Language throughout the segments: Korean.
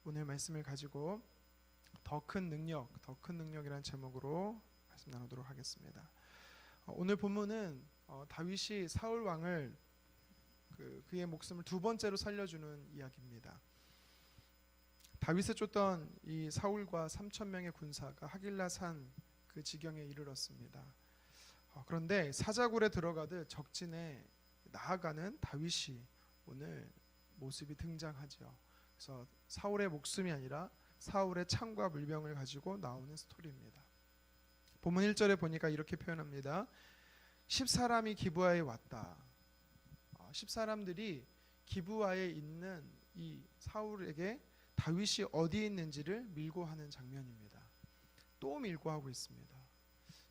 오늘 말씀을 가지고 더 큰 능력이라는 제목으로 말씀 나누도록 하겠습니다. 오늘 본문은 다윗이 사울 왕을 그의 목숨을 두 번째로 살려주는 이야기입니다. 다윗을 쫓던 이 사울과 3천 명의 군사가 하길라산 그 지경에 이르렀습니다. 그런데 사자굴에 들어가듯 적진에 나아가는 다윗이 오늘 모습이 등장하죠. 그래서 사울의 목숨이 아니라 사울의 창과 물병을 가지고 나오는 스토리입니다. 본문 1절에 보니까 이렇게 표현합니다. 10사람이 기브아에 왔다. 10사람들이 기브아에 있는 이 사울에게 다윗이 어디에 있는지를 밀고 하는 장면입니다. 또 밀고 하고 있습니다.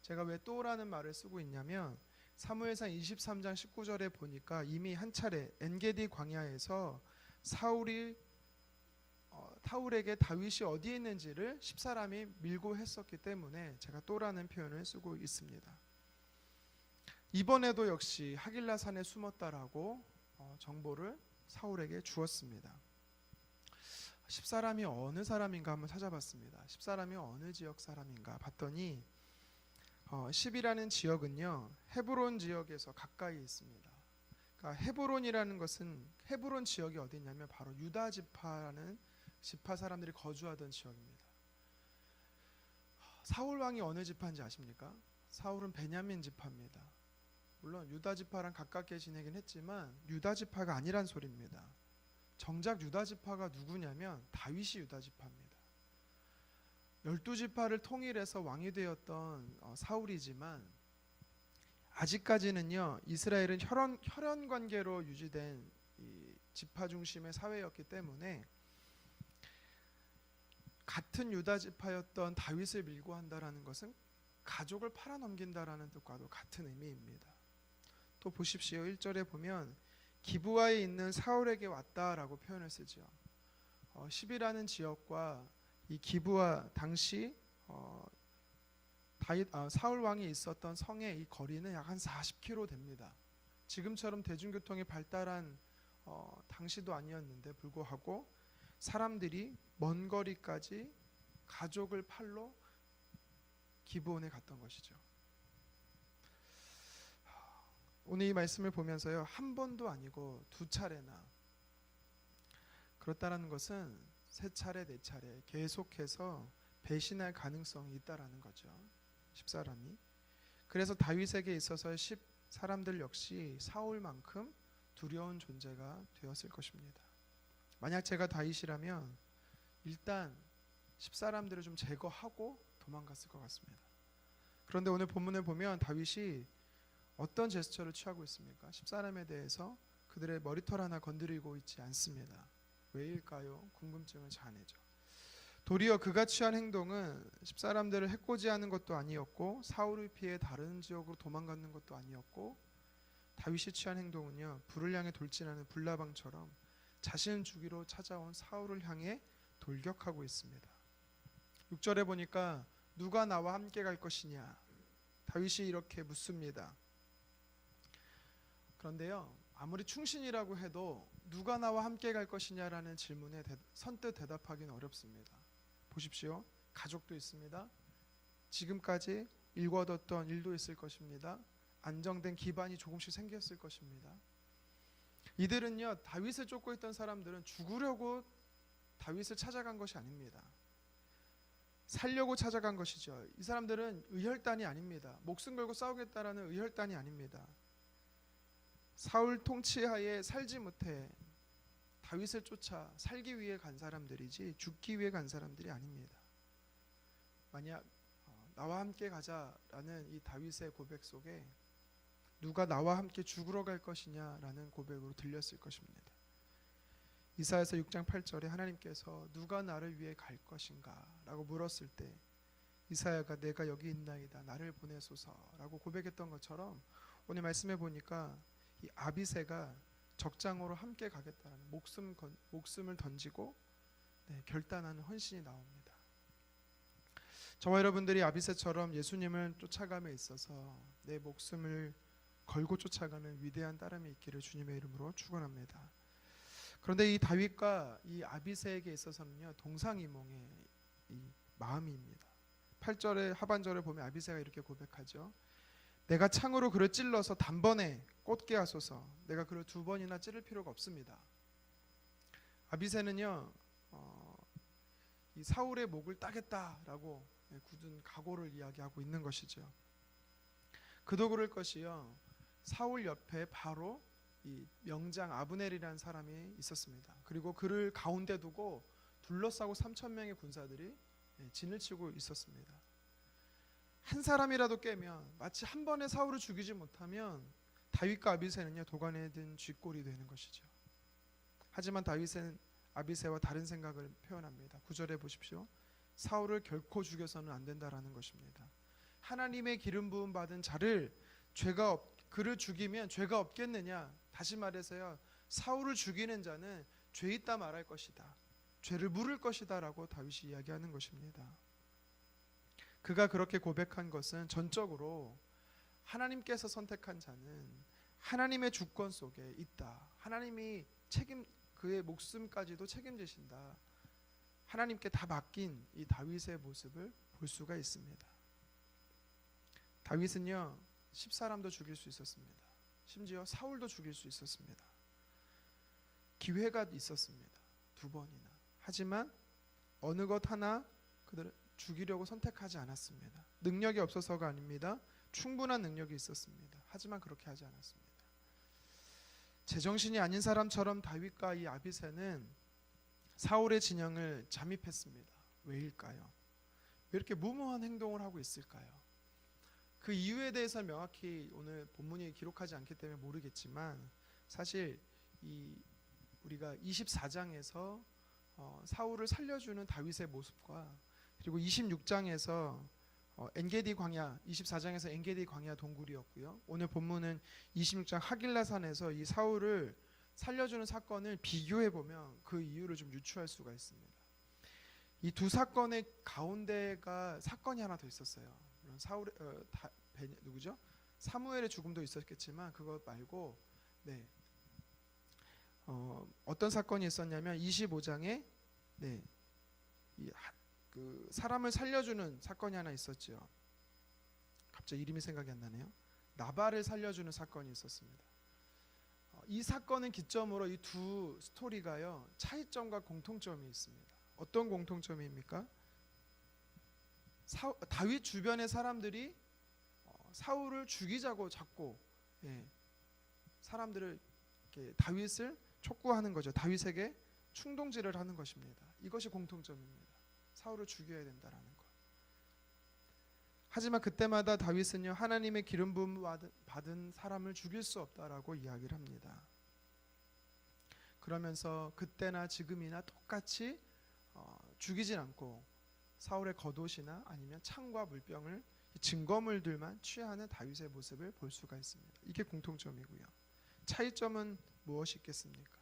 제가 왜 또라는 말을 쓰고 있냐면 사무엘상 23장 19절에 보니까 이미 한 차례 엔게디 광야에서 사울에게 다윗이 어디에 있는지를 10사람이 밀고 했었기 때문에 제가 또라는 표현을 쓰고 있습니다. 이번에도 역시 하길라산에 숨었다라고 정보를 사울에게 주었습니다. 10사람이 어느 사람인가 한번 찾아봤습니다. 10사람이 어느 지역 사람인가 봤더니 10이라는 지역은요 헤브론 지역에서 가까이 있습니다. 그러니까 헤브론이라는 것은 헤브론 지역이 어디 있냐면 바로 유다 지파라는 지파 사람들이 거주하던 지역입니다. 사울 왕이 어느 지파인지 아십니까? 사울은 베냐민 지파입니다. 물론 유다 지파랑 가깝게 지내긴 했지만 유다 지파가 아니란 소리입니다. 정작 유다 지파가 누구냐면 다윗이 유다 지파입니다. 12지파를 통일해서 왕이 되었던 사울이지만 아직까지는요 이스라엘은 혈연 관계로 유지된 이 지파 중심의 사회였기 때문에 같은 유다 지파였던 다윗을 밀고 한다라는 것은 가족을 팔아넘긴다라는 뜻과도 같은 의미입니다. 또 보십시오. 1절에 보면 기브아에 있는 사울에게 왔다라고 표현을 쓰죠. 10이라는 지역과 이 기브아 당시 사울 왕이 있었던 성의 이 거리는 약 한 40km 됩니다. 지금처럼 대중교통이 발달한 당시도 아니었는데 불구하고 사람들이 먼 거리까지 가족을 팔러 기브온에 갔던 것이죠. 오늘 이 말씀을 보면서요 한 번도 아니고 두 차례나 그렇다라는 것은 세 차례 네 차례 계속해서 배신할 가능성이 있다라는 거죠. 10사람이. 그래서 다윗에게 있어서 10사람들 역시 사울만큼 두려운 존재가 되었을 것입니다. 만약 제가 다윗이라면 일단 10사람들을 좀 제거하고 도망갔을 것 같습니다. 그런데 오늘 본문을 보면 다윗이 어떤 제스처를 취하고 있습니까? 10사람에 대해서 그들의 머리털 하나 건드리고 있지 않습니다. 왜일까요? 궁금증을 자아내죠. 도리어 그가 취한 행동은 10사람들을 해코지하는 것도 아니었고 사울을 피해 다른 지역으로 도망가는 것도 아니었고 다윗이 취한 행동은요 불을 향해 돌진하는 불나방처럼 자신을 죽이러 찾아온 사울을 향해 돌격하고 있습니다. 6절에 보니까 누가 나와 함께 갈 것이냐 다윗이 이렇게 묻습니다. 그런데요 아무리 충신이라고 해도 누가 나와 함께 갈 것이냐라는 질문에 선뜻 대답하기는 어렵습니다. 보십시오. 가족도 있습니다. 지금까지 일궈뒀던 일도 있을 것입니다. 안정된 기반이 조금씩 생겼을 것입니다. 이들은요 다윗을 쫓고 있던 사람들은 죽으려고 다윗을 찾아간 것이 아닙니다. 살려고 찾아간 것이죠. 이 사람들은 의혈단이 아닙니다. 목숨 걸고 싸우겠다라는 의혈단이 아닙니다. 사울 통치하에 살지 못해 다윗을 쫓아 살기 위해 간 사람들이지 죽기 위해 간 사람들이 아닙니다. 만약 나와 함께 가자라는 이 다윗의 고백 속에 누가 나와 함께 죽으러 갈 것이냐라는 고백으로 들렸을 것입니다. 이사야서 6장 8절에 하나님께서 누가 나를 위해 갈 것인가 라고 물었을 때 이사야가 내가 여기 있나이다 나를 보내소서라고 고백했던 것처럼 오늘 말씀해 보니까 이 아비새가 적장으로 함께 가겠다는 목숨을 던지고 결단하는 헌신이 나옵니다. 저와 여러분들이 아비새처럼 예수님을 쫓아감에 있어서 내 목숨을 걸고 쫓아가는 위대한 따름이 있기를 주님의 이름으로 축원합니다. 그런데 이 다윗과 이 아비새에게 있어서는요, 동상이몽의 이 마음입니다. 8절의 하반절에 보면 아비새가 이렇게 고백하죠. 내가 창으로 그를 찔러서 단번에 꽂게 하소서. 내가 그를 두 번이나 찌를 필요가 없습니다. 아비새는요, 이 사울의 목을 따겠다라고 굳은 각오를 이야기하고 있는 것이죠. 그도 그럴 것이요, 사울 옆에 바로 이 명장 아브넬이라는 사람이 있었습니다. 그리고 그를 가운데 두고 둘러싸고 3,000명의 군사들이 진을 치고 있었습니다. 한 사람이라도 깨면, 마치 한 번에 사울을 죽이지 못하면 다윗과 아비새는요, 도간에 든 쥐꼴이 되는 것이죠. 하지만 다윗은 아비새와 다른 생각을 표현합니다. 9절에 보십시오. 사울을 결코 죽여서는 안 된다라는 것입니다. 하나님의 기름 부음 받은 자를 그를 죽이면 죄가 없겠느냐? 다시 말해서요, 사울을 죽이는 자는 죄 있다 말할 것이다, 죄를 물을 것이다라고 다윗이 이야기하는 것입니다. 그가 그렇게 고백한 것은 전적으로 하나님께서 선택한 자는 하나님의 주권 속에 있다, 하나님이 그의 목숨까지도 책임지신다, 하나님께 다 맡긴 이 다윗의 모습을 볼 수가 있습니다. 다윗은요, 10사람도 죽일 수 있었습니다. 심지어 사울도 죽일 수 있었습니다. 기회가 있었습니다. 2번이나. 하지만 어느 것 하나 그들은 죽이려고 선택하지 않았습니다. 능력이 없어서가 아닙니다. 충분한 능력이 있었습니다. 하지만 그렇게 하지 않았습니다. 제정신이 아닌 사람처럼 다윗과 이 아비새는 사울의 진영을 잠입했습니다. 왜일까요? 왜 이렇게 무모한 행동을 하고 있을까요? 그 이유에 대해서 명확히 오늘 본문이 기록하지 않기 때문에 모르겠지만, 사실 우리가 24장에서 사울을 살려주는 다윗의 모습과, 그리고 26장에서 엔게디 광야, 24장에서 엔게디 광야 동굴이었고요, 오늘 본문은 26장 하길라산에서 이 사울을 살려주는 사건을 비교해 보면 그 이유를 좀 유추할 수가 있습니다. 이 두 사건의 가운데가 사건이 하나 더 있었어요. 사울의 누구죠? 사무엘의 죽음도 있었겠지만 그것 말고 어떤 사건이 있었냐면 25장에 그 사람을 살려주는 사건이 하나 있었죠. 갑자기 이름이 생각이 안 나네요. 나발을 살려주는 사건이 있었습니다. 이 사건은 기점으로 이 두 스토리가요, 차이점과 공통점이 있습니다. 어떤 공통점입니까? 다윗 주변의 사람들이 사울을 죽이자고 자꾸 사람들을 다윗을 촉구하는 거죠. 다윗에게 충동질을 하는 것입니다. 이것이 공통점입니다. 사울을 죽여야 된다라는 것. 하지만 그때마다 다윗은요, 하나님의 기름 부음 받은 사람을 죽일 수 없다라고 이야기를 합니다. 그러면서 그때나 지금이나 똑같이 죽이진 않고 사울의 겉옷이나 아니면 창과 물병을, 증거물들만 취하는 다윗의 모습을 볼 수가 있습니다. 이게 공통점이고요. 차이점은 무엇이 있겠습니까?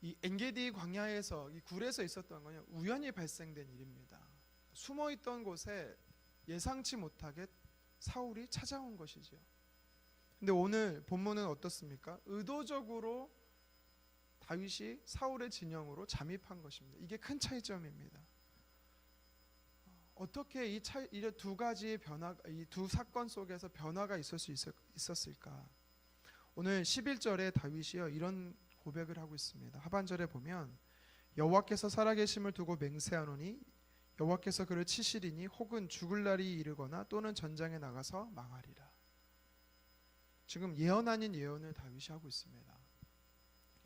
이 엔게디 광야에서, 이 굴에서 있었던 건요, 우연히 발생된 일입니다. 숨어있던 곳에 예상치 못하게 사울이 찾아온 것이죠. 근데 오늘 본문은 어떻습니까? 의도적으로 다윗이 사울의 진영으로 잠입한 것입니다. 이게 큰 차이점입니다. 어떻게 이 두 가지의 이 두 사건 속에서 변화가 있을 수 있었을까? 오늘 11절에 다윗이요, 이런 고백을 하고 있습니다. 하반절에 보면 여호와께서 살아계심을 두고 맹세하노니 여호와께서 그를 치시리니 혹은 죽을 날이 이르거나 또는 전장에 나가서 망하리라. 지금 예언 아닌 예언을 다윗이 하고 있습니다.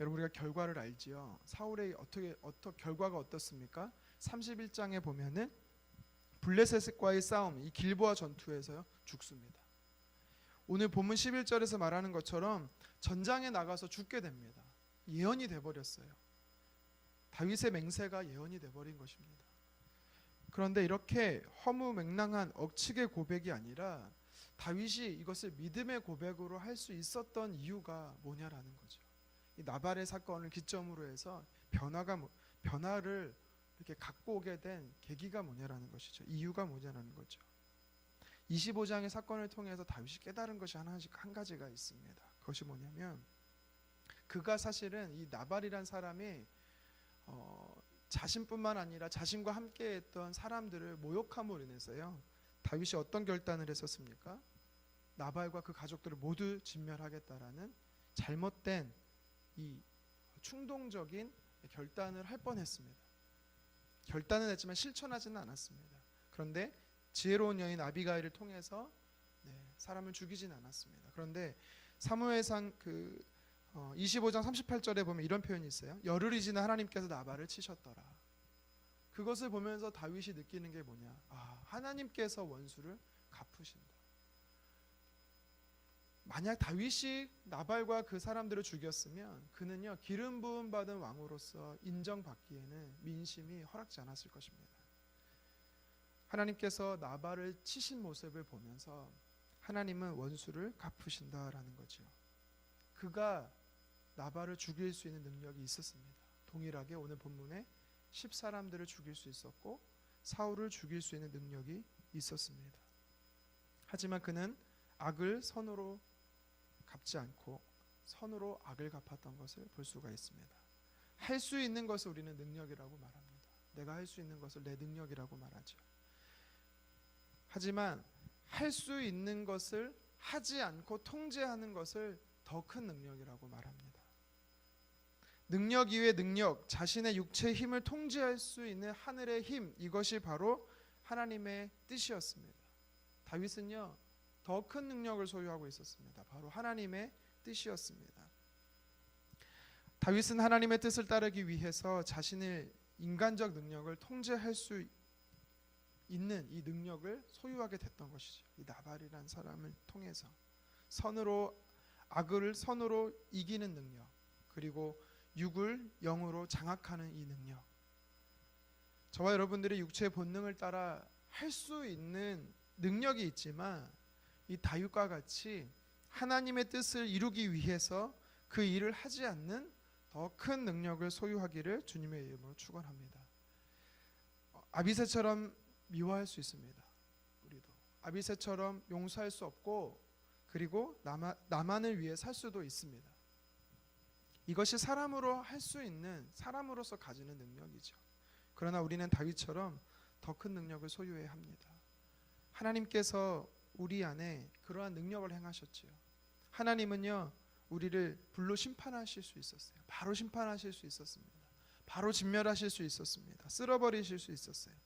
여러분, 우리가 결과를 알지요. 사울의 결과가 어떻습니까? 31장에 보면은 블레셋과의 싸움, 이 길보아 전투에서 죽습니다. 오늘 본문 11절에서 말하는 것처럼 전장에 나가서 죽게 됩니다. 예언이 돼버렸어요. 다윗의 맹세가 예언이 돼버린 것입니다. 그런데 이렇게 허무맹랑한 억측의 고백이 아니라 다윗이 이것을 믿음의 고백으로 할 수 있었던 이유가 뭐냐라는 거죠. 이 나발의 사건을 기점으로 해서 변화를 이렇게 갖고 오게 된 계기가 뭐냐라는 것이죠. 이유가 뭐냐라는 거죠. 25장의 사건을 통해서 다윗이 깨달은 것이 한 가지가 있습니다. 그것이 뭐냐면 그가 사실은 이 나발이란 사람이 자신뿐만 아니라 자신과 함께했던 사람들을 모욕함으로 인해서요. 다윗이 어떤 결단을 했었습니까? 나발과 그 가족들을 모두 진멸하겠다라는 잘못된 이 충동적인 결단을 할 뻔했습니다. 결단은 했지만 실천하지는 않았습니다. 그런데 지혜로운 여인 아비가일을 통해서 사람을 죽이진 않았습니다. 그런데 사무엘상 25장 38절에 보면 이런 표현이 있어요. 열흘이 지나 하나님께서 나발을 치셨더라. 그것을 보면서 다윗이 느끼는 게 뭐냐? 하나님께서 원수를 갚으신다. 만약 다윗이 나발과 그 사람들을 죽였으면 그는요 기름 부음 받은 왕으로서 인정받기에는 민심이 허락지 않았을 것입니다. 하나님께서 나발을 치신 모습을 보면서 하나님은 원수를 갚으신다라는 거죠. 그가 나발을 죽일 수 있는 능력이 있었습니다. 동일하게 오늘 본문에 10사람들을 죽일 수 있었고 사울을 죽일 수 있는 능력이 있었습니다. 하지만 그는 악을 선으로 갚지 않고 선으로 악을 갚았던 것을 볼 수가 있습니다. 할 수 있는 것을 우리는 능력이라고 말합니다. 내가 할 수 있는 것을 내 능력이라고 말하죠. 하지만 할 수 있는 것을 하지 않고 통제하는 것을 더 큰 능력이라고 말합니다. 능력 이외의 능력, 자신의 육체의 힘을 통제할 수 있는 하늘의 힘, 이것이 바로 하나님의 뜻이었습니다. 다윗은요 더 큰 능력을 소유하고 있었습니다. 바로 하나님의 뜻이었습니다. 다윗은 하나님의 뜻을 따르기 위해서 자신의 인간적 능력을 통제할 수 있는 이 능력을 소유하게 됐던 것이죠. 이 나발이라는 사람을 통해서 악을 선으로 이기는 능력, 그리고 육을 영으로 장악하는 이 능력. 저와 여러분들의 육체의 본능을 따라 할 수 있는 능력이 있지만 이 다윗과 같이 하나님의 뜻을 이루기 위해서 그 일을 하지 않는 더 큰 능력을 소유하기를 주님의 이름으로 축원합니다. 아비새처럼 미워할 수 있습니다. 우리도 아비새처럼 용서할 수 없고 그리고 나만을 위해 살 수도 있습니다. 이것이 사람으로 할 수 있는 사람으로서 가지는 능력이죠. 그러나 우리는 다윗처럼 더 큰 능력을 소유해야 합니다. 하나님께서 우리 안에 그러한 능력을 행하셨지요. 하나님은요 우리를 불로 심판하실 수 있었어요. 바로 심판하실 수 있었습니다. 바로 진멸하실 수 있었습니다. 쓸어버리실 수 있었어요.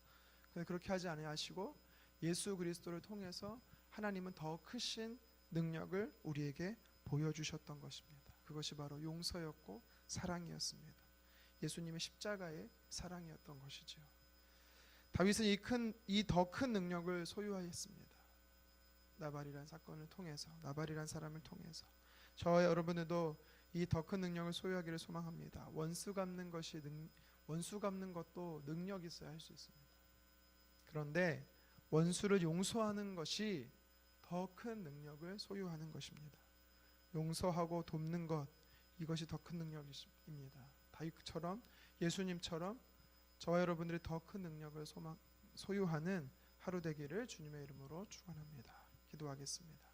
그런데 그렇게 하지 아니하시고 예수 그리스도를 통해서 하나님은 더 크신 능력을 우리에게 보여주셨던 것입니다. 그것이 바로 용서였고 사랑이었습니다. 예수님의 십자가의 사랑이었던 것이죠. 다윗은 이 더 큰 능력을 소유하였습니다. 나발이라는 사건을 통해서, 나발이라는 사람을 통해서 저와 여러분들도 이 더 큰 능력을 소유하기를 소망합니다. 원수 갚는 것도 능력이 있어야 할 수 있습니다. 그런데 원수를 용서하는 것이 더 큰 능력을 소유하는 것입니다. 용서하고 돕는 것, 이것이 더 큰 능력입니다. 다윗처럼 예수님처럼 저와 여러분들이 더 큰 능력을 소유하는 하루 되기를 주님의 이름으로 축원합니다. 기도하겠습니다.